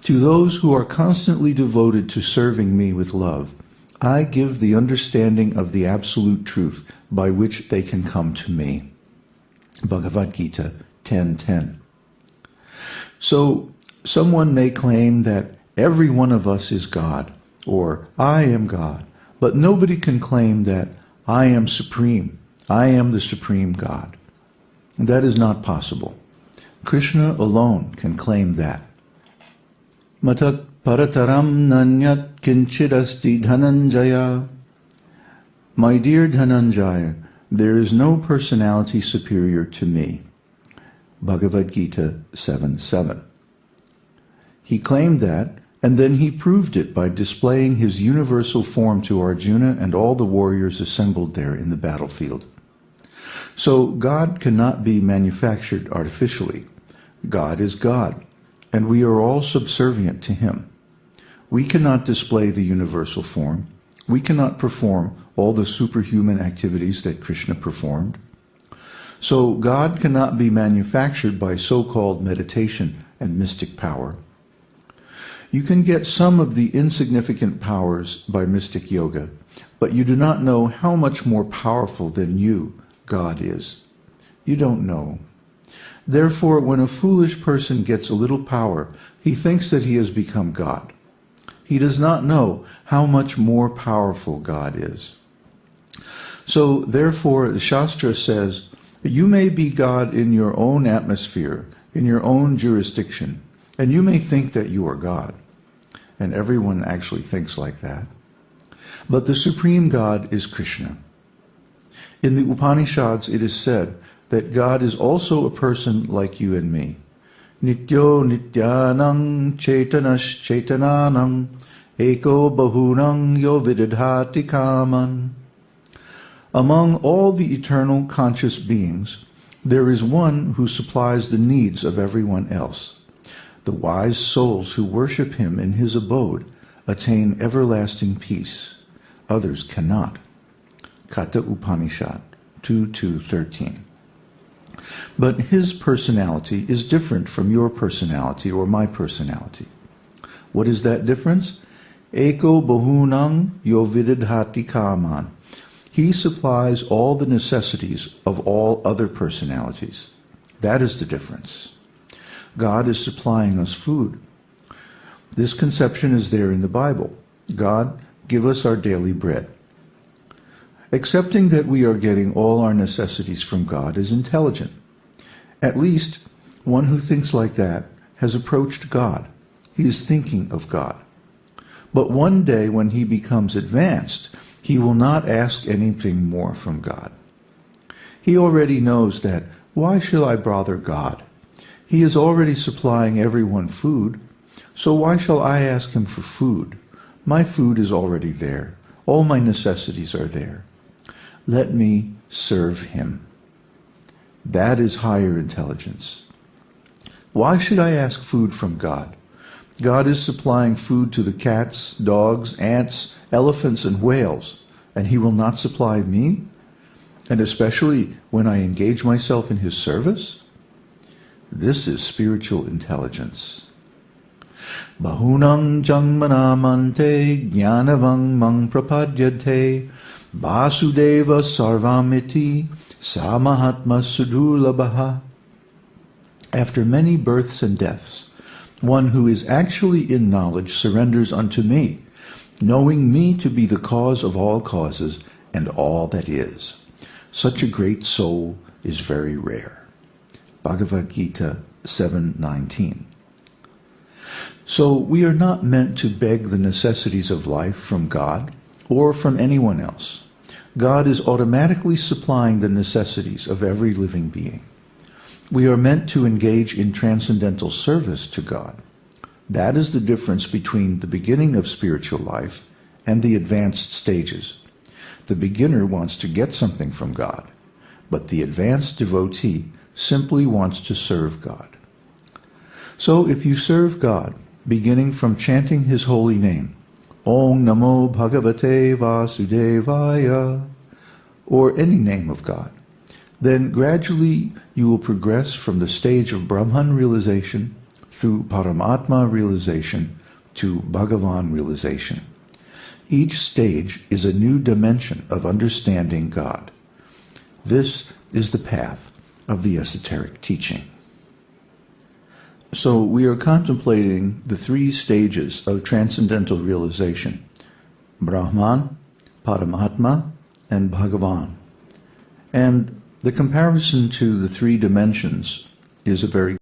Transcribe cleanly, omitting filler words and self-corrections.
To those who are constantly devoted to serving me with love, I give the understanding of the absolute truth by which they can come to me. Bhagavad Gita 10:10. So, someone may claim that every one of us is God, or I am God, but nobody can claim that I am supreme. I am the supreme God. That is not possible. Krishna alone can claim that. Matat parataram nanyat kinchidasti dhananjaya. My dear Dhananjaya, there is no personality superior to me. Bhagavad Gita 7:7. He claimed that, and then he proved it by displaying his universal form to Arjuna and all the warriors assembled there in the battlefield. So God cannot be manufactured artificially. God is God, and we are all subservient to him. We cannot display the universal form. We cannot perform all the superhuman activities that Krishna performed. So God cannot be manufactured by so-called meditation and mystic power. You can get some of the insignificant powers by mystic yoga, but you do not know how much more powerful than you God is. You don't know. Therefore, when a foolish person gets a little power, he thinks that he has become God. He does not know how much more powerful God is. So, therefore, the Shastra says, you may be God in your own atmosphere, in your own jurisdiction, and you may think that you are God. And everyone actually thinks like that. But the Supreme God is Krishna. In the Upanishads, it is said that God is also a person like you and me. Nityo nityanang chaitanas chaitananam eko bahunang yo vidadhati kaman. Among all the eternal conscious beings, there is one who supplies the needs of everyone else. The wise souls who worship him in his abode attain everlasting peace. Others cannot. Kata Upanishad 2.2.13. But his personality is different from your personality or my personality. What is that difference? Eko bahunang yo vidadhati kaman. He supplies all the necessities of all other personalities. That is the difference. God is supplying us food. This conception is there in the Bible. God, give us our daily bread. Accepting that we are getting all our necessities from God is intelligent. At least, one who thinks like that has approached God. He is thinking of God. But one day when he becomes advanced, he will not ask anything more from God. He already knows that, why shall I bother God? He is already supplying everyone food, so why shall I ask him for food? My food is already there. All my necessities are there. Let me serve him. That is higher intelligence. Why should I ask food from God? God is supplying food to the cats, dogs, ants, elephants, and whales, and he will not supply me? And especially when I engage myself in his service? This is spiritual intelligence. Bahunang jangmanamante jnanam mang prapadyate Vasudeva sarvamiti samahatma sudurlabha. After many births and deaths, one who is actually in knowledge surrenders unto me, knowing me to be the cause of all causes and all that is. Such a great soul is very rare. Bhagavad Gita 7:19. So we are not meant to beg the necessities of life from God or from anyone else. God is automatically supplying the necessities of every living being. We are meant to engage in transcendental service to God. That is the difference between the beginning of spiritual life and the advanced stages. The beginner wants to get something from God, but the advanced devotee simply wants to serve God. So if you serve God, beginning from chanting his holy name, Om Namo Bhagavate Vasudevaya, or any name of God, then gradually you will progress from the stage of Brahman realization through Paramatma realization to Bhagavan realization. Each stage is a new dimension of understanding God. This is the path of the esoteric teaching. So we are contemplating the three stages of transcendental realization: Brahman, Paramatma, and Bhagavan. And the comparison to the three dimensions is a very